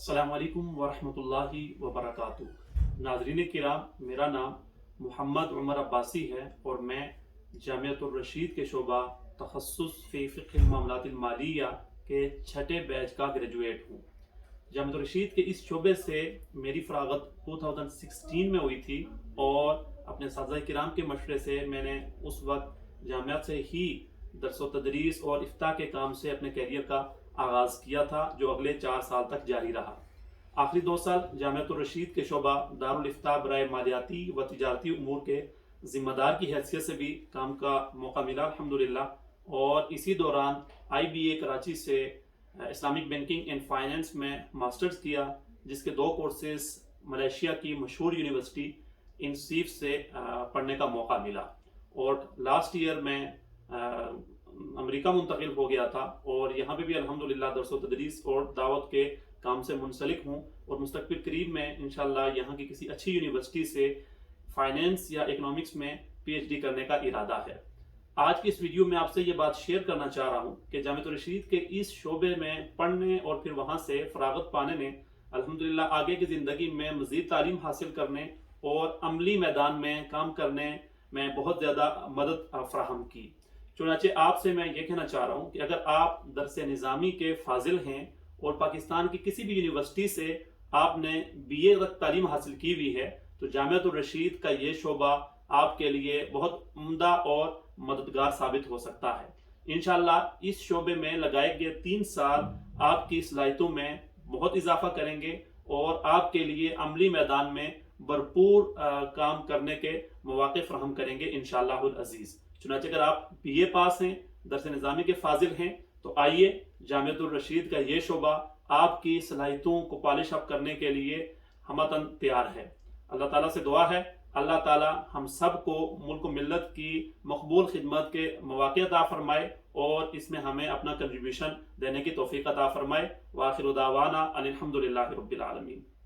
السلام علیکم ورحمۃ اللہ وبرکاتہ۔ ناظرین کرام، میرا نام محمد عمر عباسی ہے اور میں جامعہ الرشید کے شعبہ تخصص فی فقہ المعاملات المالیہ کے 6 بیچ کا گریجویٹ ہوں۔ جامعہ الرشید کے اس شعبے سے میری فراغت 2016 میں ہوئی تھی اور اپنے اساتذہ کرام کے مشورے سے میں نے اس وقت جامعہ سے ہی درس و تدریس اور افتاء کے کام سے اپنے کیریئر کا آغاز کیا تھا، جو اگلے 4 سال تک جاری رہا۔ آخری 2 سال جامعہ الرشید کے شعبہ دارالافتاء برائے مالیاتی و تجارتی امور کے ذمہ دار کی حیثیت سے بھی کام کا موقع ملا الحمدللہ، اور اسی دوران IBA کراچی سے اسلامک بینکنگ اینڈ فائنینس میں ماسٹرز کیا، جس کے 2 کورسز ملیشیا کی مشہور یونیورسٹی انسیف سے پڑھنے کا موقع ملا، اور لاسٹ ایئر میں امریکہ منتقل ہو گیا تھا، اور یہاں پہ بھی الحمدللہ درس و تدریس اور دعوت کے کام سے منسلک ہوں، اور مستقبل قریب میں انشاءاللہ یہاں کی کسی اچھی یونیورسٹی سے فائنینس یا اکنامکس میں PhD کرنے کا ارادہ ہے۔ آج کی اس ویڈیو میں آپ سے یہ بات شیئر کرنا چاہ رہا ہوں کہ جامعہ الرشید کے اس شعبے میں پڑھنے اور پھر وہاں سے فراغت پانے نے الحمدللہ آگے کی زندگی میں مزید تعلیم حاصل کرنے اور عملی میدان میں کام کرنے میں بہت زیادہ مدد فراہم کی۔ چنانچہ آپ سے میں یہ کہنا چاہ رہا ہوں کہ اگر آپ درس نظامی کے فاضل ہیں اور پاکستان کی کسی بھی یونیورسٹی سے آپ نے BA تک تعلیم حاصل کی ہوئی ہے، تو جامعہ الرشید کا یہ شعبہ آپ کے لیے بہت عمدہ اور مددگار ثابت ہو سکتا ہے۔ انشاءاللہ اس شعبے میں لگائے گئے 3 سال آپ کی صلاحیتوں میں بہت اضافہ کریں گے اور آپ کے لیے عملی میدان میں بھرپور کام کرنے کے مواقع فراہم کریں گے انشاءاللہ العزیز۔ چنانچہ اگر آپ BA پاس ہیں، درس نظامی کے فاضل ہیں، تو آئیے جامعہ الرشید کا یہ شعبہ آپ کی صلاحیتوں کو پالش اپ کرنے کے لیے ہمتاً تیار ہے۔ اللہ تعالیٰ سے دعا ہے اللہ تعالیٰ ہم سب کو ملک و ملت کی مقبول خدمت کے مواقع عطا فرمائے اور اس میں ہمیں اپنا کنٹریبیوشن دینے کی توفیق عطا فرمائے۔ وآخر دعوانا ان الحمدللہ رب العالمین۔